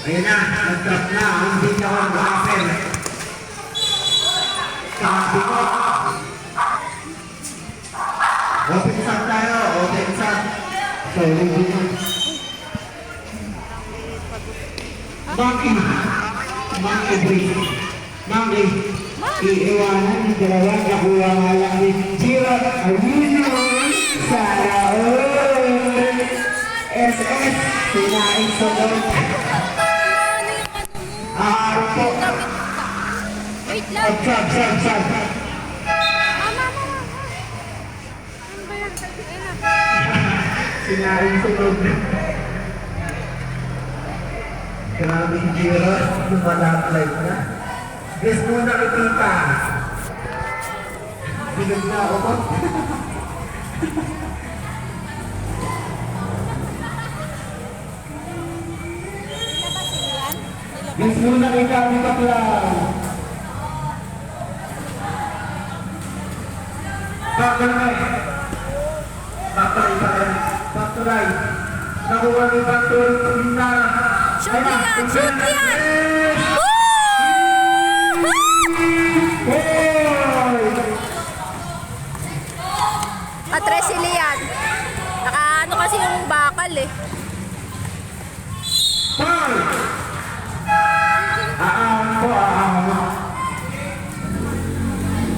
Ayan na, nag-drop na ang bitawan Rafael. Sabi ko. Open shot tayo, open shot. So, Maki, iiwanan ng dalawa, nakuha nga lang ni Zero Armino, sana all, SS, sinaing sunod. Po. Wait lang. Sab. Mama. Ano ba yan? Ayun na. Sinaing sunod. Grabe si Zero, lumalap live na. Guess mo nakikita. Bilag na ako po. Guess mo nakikita ni Kaplan. Back to right. Nakuha ni Batur na. Shoot yan! Atresilian. Nakaano kasi yung bakal eh.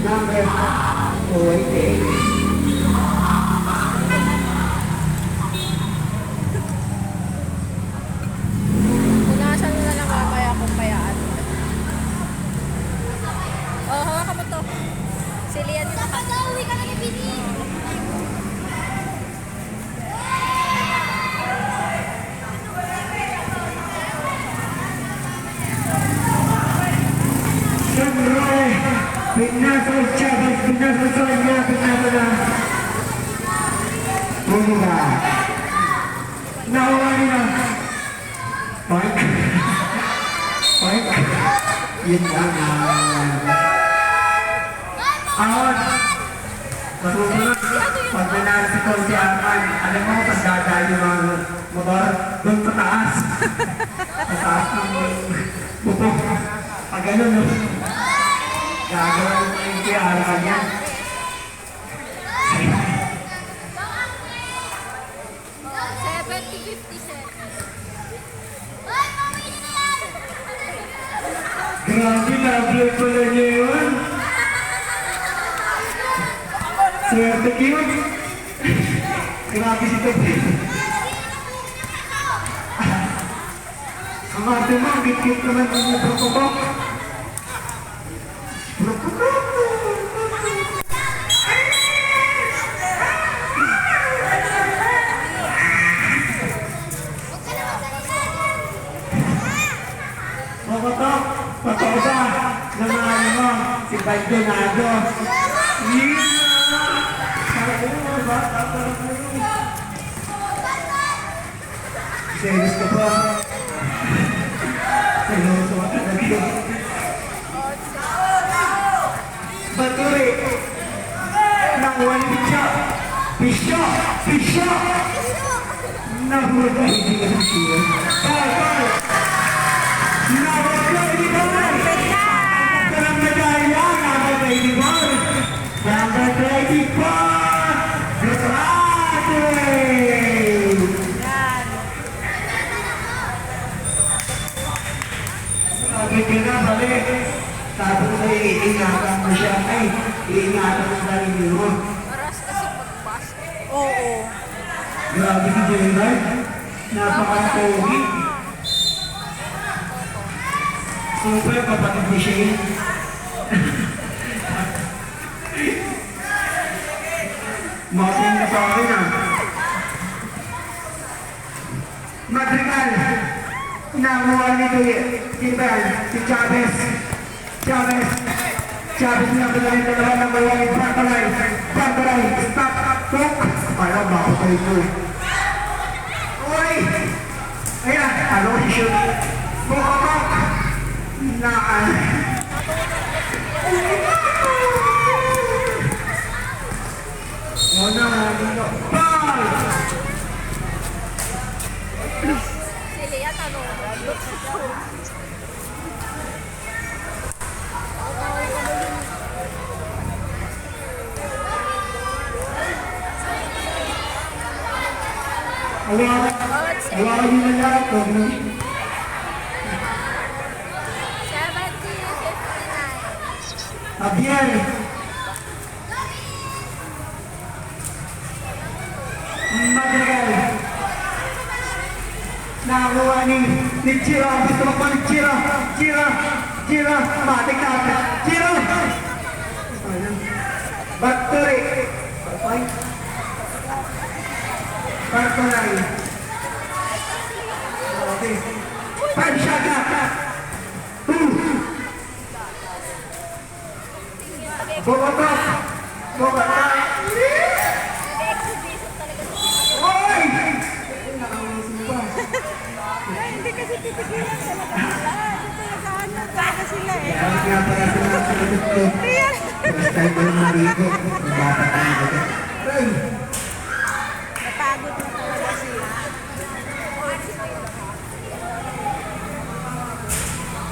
Number 28. Punasan mo na lang mamaya kung payaan. Oh, hawakan mo to. Silian mo. Uwi ka na ni Bini. Pinasal Chavez, pinasal sa kanya, pinasal na. Bumba. Nakuha niya. Point. Yun lang. Ahon. Masusunod. Pag nanalo si Coach Arman, alam mo kung dadayo yung mga motor, doon sa taas. Sa taas ng bubong. Pag gano'n, no? Gagawin mo yung kaya niya. Grabe, na-upload pala niya yun. Swerte yun. Grabe si Tobi. Ang ate mo, ang git-git naman yung protokok. Pagkausa ng mga mo, si Baldonado. Yun na! Sabi mo, diba? Serious ka po. Seryoso ka talaga. Baturi! Nakuha ni Pisyo! Nakuha ni Pisyo! Bye! Number 24, sabi ko na balik. Sabi ko sa'yo, iingatan mo siya. Ay, iingatan mo sarili mo. Maras kasi pagpas. Oo. Grabe si Gerard. Napaka-pogi. Super kapatid ni Shane. Mating na sa akin ah. Madrigal. Nakuha nito si Chavez. Chavez na pala rin dalawa ng mawain. Barbaray. Stop. Talk. Ayaw ba ako kayo ito? Uy! Ayan. Ano ko si shoot? Bukabak. Ball! Silian, ano. Hawakan nyo na lahat. Huwag na. 70-59. Javier. Madrigal. Nakakuha ni Chiro. Gusto mo pa ni Chiro. Chiro. Matik na. Chiro. Battery. Bartolay. Okay. 5 shot na. 2. Bogota. Nag-exhibition talaga siya. Oy! Hindi kasi titigilan sila kanila. Ito naghahanap talaga sila eh. Kaya nga pala sila ang sinagot ko. First time ko yung marigo. Bata ka na ba? Ay! Napagod na talaga sila.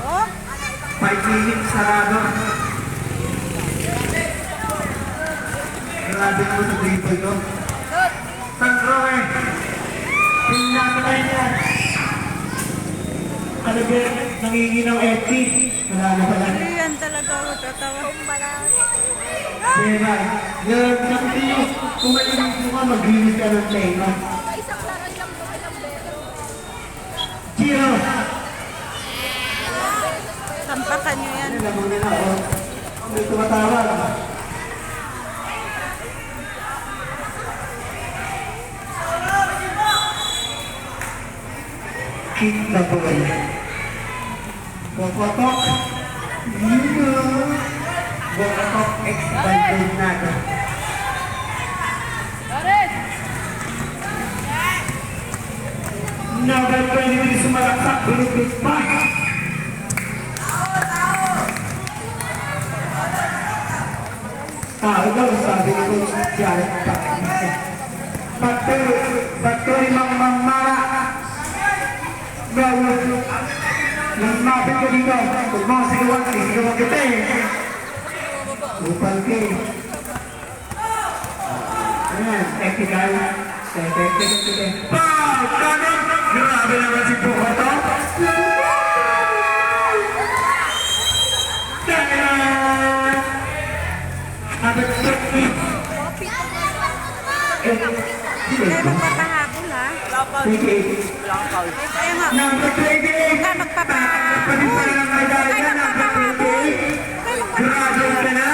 Oh, 5 minutes sarado. Grabe mo sa dribble ko. Sandro eh. Pinakatay niya. Ano ba? Nanginginaw FT. Wala na pala. yan talaga ako tatawa. Kumbalas. Kaya nakapin nyo, kung malinis mo ka, mag-limit ka ng play, no? Isang laran lang po ilang beses. Chiro! Tampakan nyo yan. Ano lamang nila, oh. May tumatawag. Kick the ball. Bokotok. Bokotok ex-bandit natin. Number 23 sumalaksak, binibig pa. Tao daw, sabi ni Coach Jared Pakistan. Factory Mangmara. Gawin. Lumapit ko dito. Kung mga sigawan, sisigawan kita eh. Upal kayo. Ayan, technical. Technical. Pow! Kanon! Grabe naman si Bokoto. Tanan! Abot May magpapahabol ha. Kaya nga, Number 28. ka magpapahabol. Panin pa lang ang medalya. Number 28. Grabe ka na.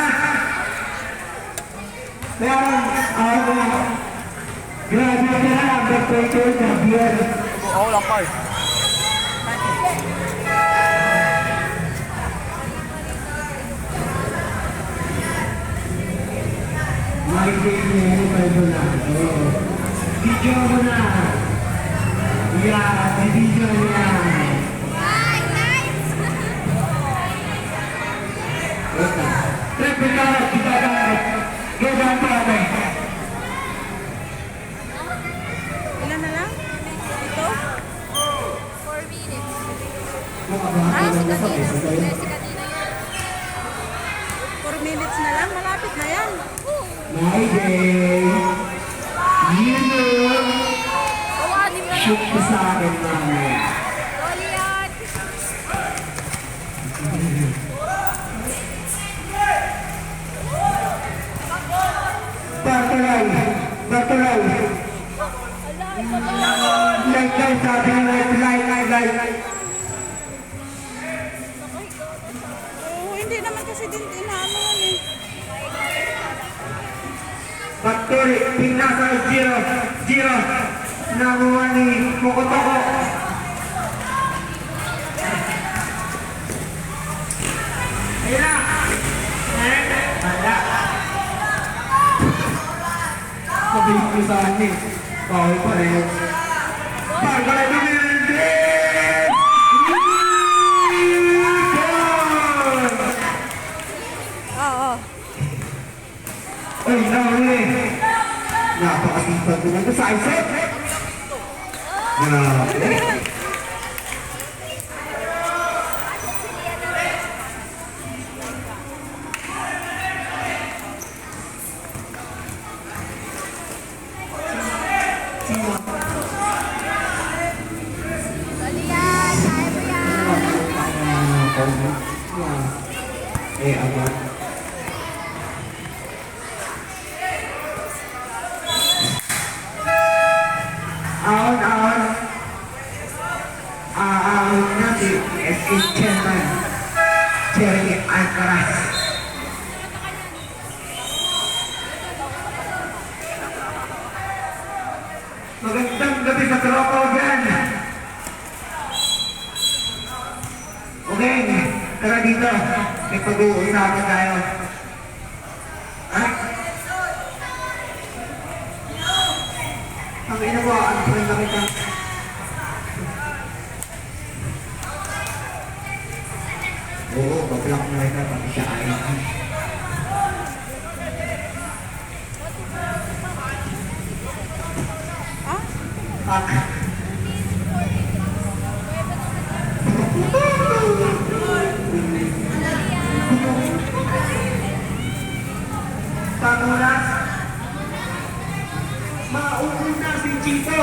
Meron. Grabe ka na. Number 28. Javier. Oo lang kayo. Video mo na. Yeah, video mo na. Trip ka, kita ka. Gawin pa ako. Ilan na lang? Ito? 4 minutes. Mukabahagi Ah, si lang ako. Katina. Si Katina yun. 4 minutes na lang. Malapit na yan. My day. You know. Kawanin ka Shoot lang. ka sa akin, mami. Loli yan. Bartolay. Like, sabi nga, like. Oo, hindi naman kasi din inaano yan eh. Factory, pinasa Giro. Nakuha ni Mokotoko. Ayun na. Wala. Sabihin ko sa akin eh. Bawal pa rin. Bartolay Dumilde! Oo. Ay, nahuli. Napakasipag ko lang sa isip. Grabe. Magandang gabi sa tropa ko dyan. Okay, tara dito. May pag-uusapan tayo. Ha? Ang ina mo, ano pa rin nakita? Oo, pag-block na kita, pati siya ayaw. Ah? Ah. Pamunas. Mauuna si Chito.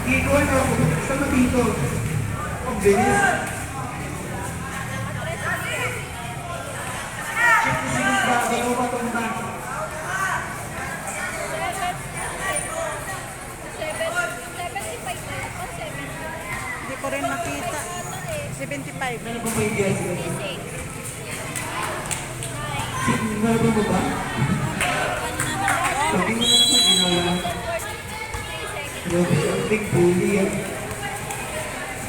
Dito ano, sama dito. Ang bilis. Sige ba, bago pa itong ba? 75 na ako, 70. Hindi ko rin makita. 75. Ano ba may guess? 6. Sigurado mo ba? Sabi mo lang sa ginawa. Grabe, ang big bully yan.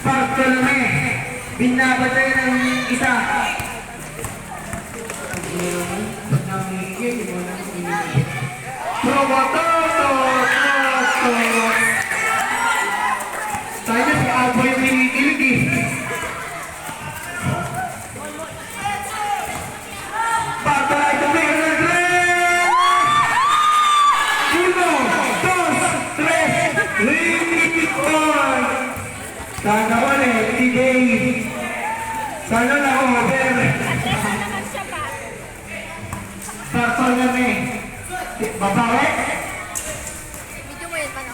Bartolome, binabatay ng isa. Ang ina mo, ba't namigil? Hindi mo lang sinigil. Promototo! Tayo na si Albo yung hinikilig eh. Patay ko may nag-red! 1, 2, 3, Lincoln! Sana ulit, T-Day! Sana na-over! Naman siya pa. Bartolome! Babae? Video mo yun, paano?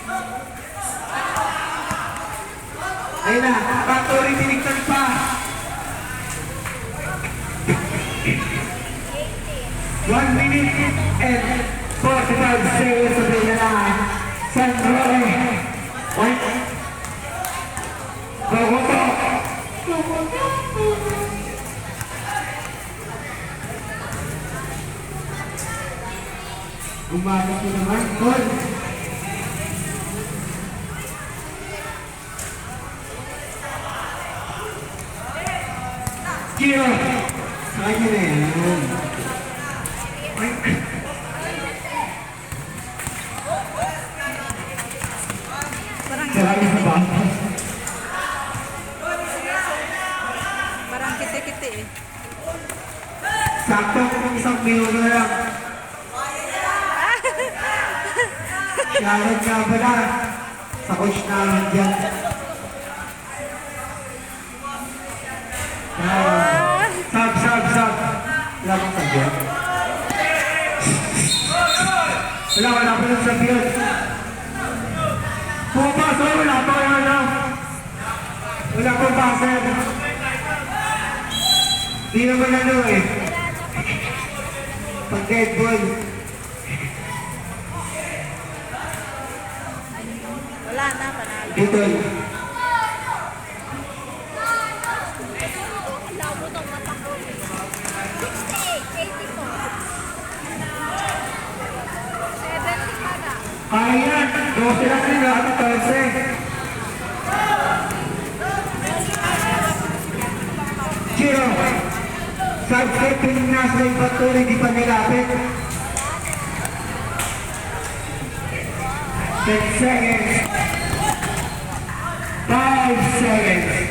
Ayun na, Factory tinignan pa! 1 minute and 45 seconds of the line. San Roque. Wait. Bogoto. Gumamit ko naman. Gol. Kiro. Kaya na yan. Parang, Marami sa ba? parang kiti-kiti eh. Sakto kung isang minuto na lang. Shoutout nga pala sa coach namin dyan. Sub. Wala bang sabi yan? Wala pa ng sabi yan. Pumapasok, wala pa yan lang. Wala pa passer. Di naman ano eh. Pag dead ball. Wala na, panalo. Dito. Ang labo ng mata ko. 68, 84. 70 pa na. Kaya yan. 12 lang rin lahat ng 13. Chiro. Subject Pinas na ipatuloy di pa nilapit. 10 seconds. 5 seconds.